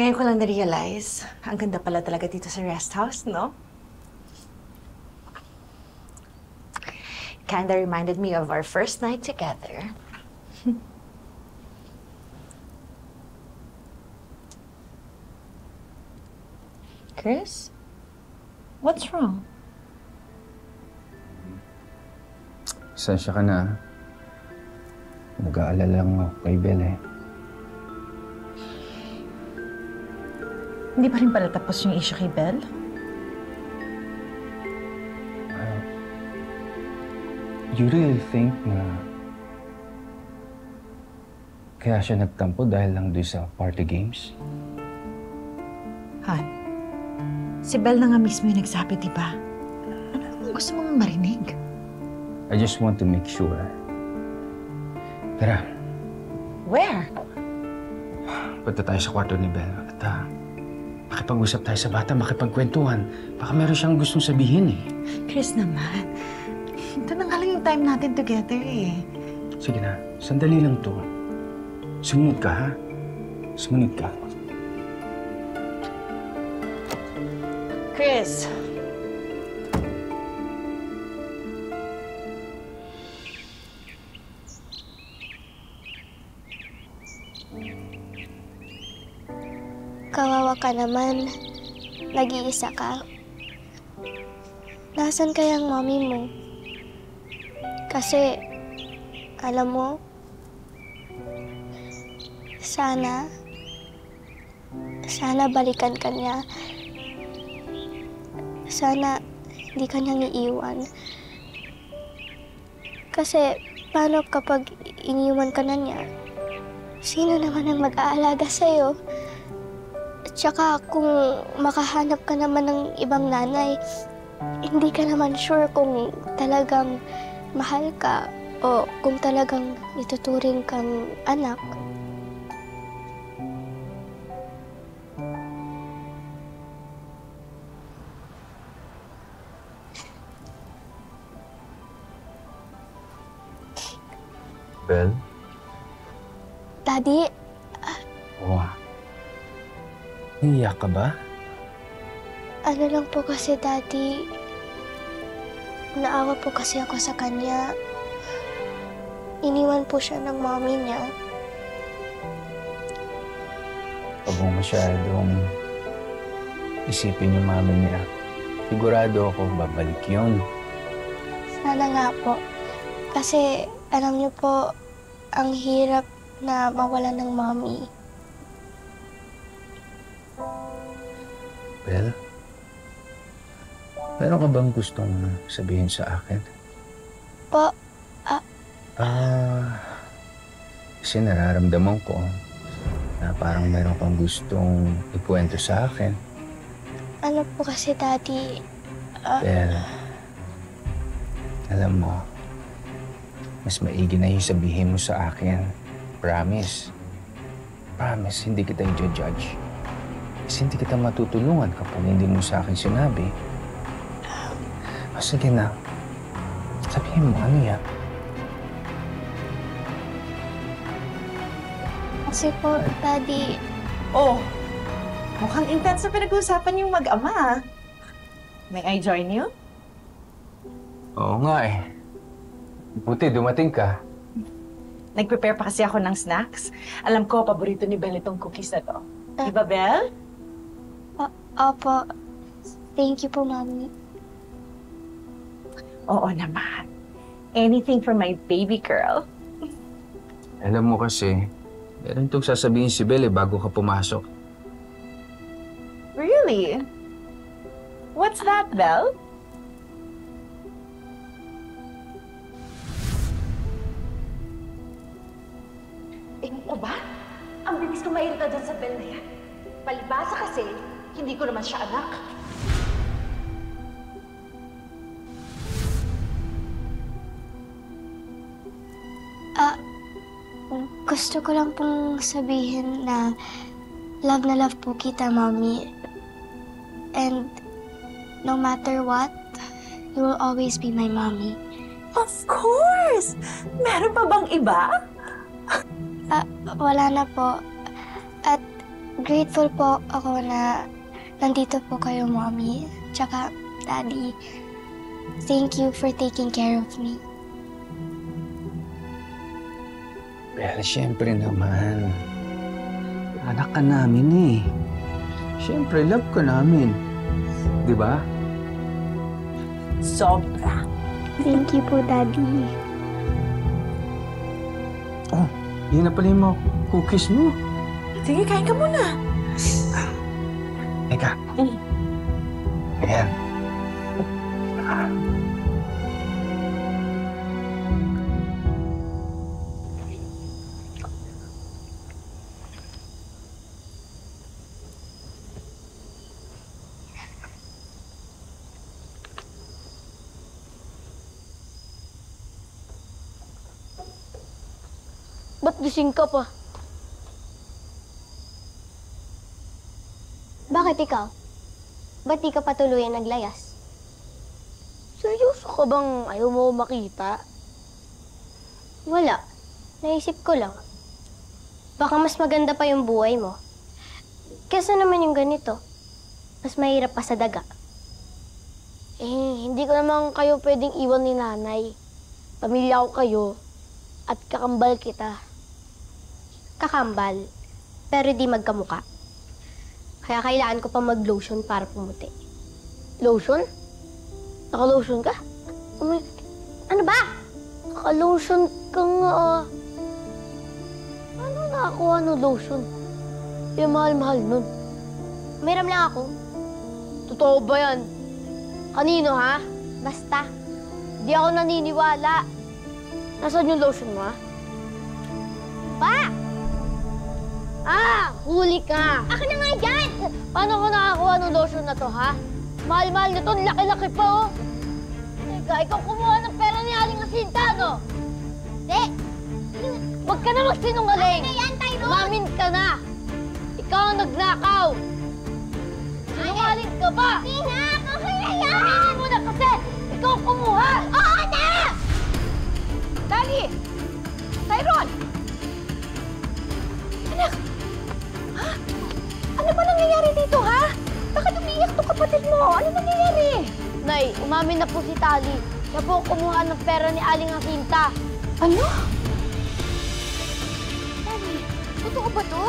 Ngayon ko lang na-realize, ang ganda pala talaga dito sa rest house, no? Kinda reminded me of our first night together. Chris? What's wrong? Pasensya ka na. Nag-aalala lang ako kay Bel eh. Hindi pa rin pala tapos yung issue kay Belle? You really think na kaya siya nagtampo dahil lang doon sa party games? Han, si Belle na nga mismo yung nagsabi, di ba? Ano naman gusto mong marinig? I just want to make sure. Tara, Where? punta tayo sa kwarto ni Belle at makipag-usap tayo sa bata, makipagkwentuhan. Baka meron siyang gustong sabihin eh. Chris naman, ito na nga lang yung time natin together eh. Sige na, sandali lang to. Sumunod ka, ha? Sumunod ka. Chris! Kawawa ka naman. Nag-iisa ka. Nasaan kaya ang mommy mo? Kasi, alam mo, sana balikan ka niya. Sana hindi ka niyang iiwan. Kasi, paano kapag iniwan ka na niya? Sino naman ang mag-aalaga sa'yo? At saka kung makahanap ka naman ng ibang nanay, hindi ka naman sure kung talagang mahal ka o kung talagang ituturing kang anak. Belle? Daddy, Wow. Iiyak ka ba? ano lang po kasi, Daddy, naawa po kasi ako sa kanya. Iniwan po siya ng mommy niya. Huwag mo masyadong isipin yung mami niya. Sigurado ako babalik yun. Sana nga po. Kasi, alam niyo po, ang hirap na mawala ng mommy. Belle? Meron ka bang gustong sabihin sa akin? Po, Kasi nararamdaman ko na parang meron kang gustong ikwento sa akin. ano po kasi, Daddy, Belle, alam mo, mas maigi na yung sabihin mo sa akin. Promise. Promise, hindi kita i-judge. Kasi hindi kita matutulungan kapag hindi mo sa akin sinabi. Sige na. Sabihin mo, ano yan? kasi po, Daddy, Oh, mukhang intense na pinag-uusapan yung mag-ama. May I join you? Oo nga eh. Buti, dumating ka. Nag-prepare pa kasi ako ng snacks. Alam ko, paborito ni Belle itong cookies na to. Di ba, Belle? opo, thank you po, Mommy. Oo naman. Anything for my baby girl. Alam mo kasi, meron itong sasabihin si Belle bago ka pumasok. Really? What's that, Belle? Mo ba? Ang bilis ko mairita dyan sa Belle na yan. Palibasa kasi, hindi ko naman siya anak. Gusto ko lang pong sabihin na love po kita, Mommy. And no matter what, you will always be my mommy. Of course! Meron pa bang iba? Wala na po. At Grateful po ako na nandito po kayo, Mommy. Tsaka, Daddy. Thank you for taking care of me. Belle, siyempre naman. Anak ka namin eh. Siyempre, love ka namin. Di ba? Sobra. Thank you po, Daddy. Oh, yun na pala yung mga cookies mo. Sige, kain ka muna. Teka. Ayan. Ba't gising ka pa? Bakit ikaw? Ba't di ka pa tuluyan naglayas? Seryoso ka bang ayaw mo makita? Wala. Naisip ko lang. Baka mas maganda pa yung buhay mo. Kesa naman yung ganito. Mas mahirap pa sa daga. Eh, hindi ko naman kayo pwedeng iwan ni nanay. Pamilya ko kayo at kakambal kita. Kakambal, pero di magkamuka. Kaya kailangan ko pa mag-lotion para pumuti. Lotion? Naka-lotion ka? Ano ba? Naka-lotion ka nga. Ano nakakuha ng lotion? Yung mahal-mahal nun. Umiram lang ako. Totoo ba yan? Kanino, ha? Basta. Di ako naniniwala. Nasaan yung lotion mo, ha? Pa! Huli ka! Akin na nga yan! Paano ko nakakuha ng lotion na to, ha? Mahal-mahal na to, ang laki-laki pa, oh! Teka, ikaw kumuha ng pera ni Aling Jacinta, no? Di! Huwag ka na magsinungaling! Akin na yan, Tyrone! Umamin ka na! Ikaw ang nagnakaw! Sinungaling ka ba? Di na! Akin na yan! Aminin mo na kasi! Ikaw ang kumuha! Oo na! Dali! Tyrone! Anak! Ha? Ano ba nangyayari dito, ha? Bakit umiiyak tong kapatid mo? Ano nangyayari? Nay, umamin na po si Tali. Siya po ang kumuha ng pera ni Aling Jacinta. Ano? Daddy, totoo ba to?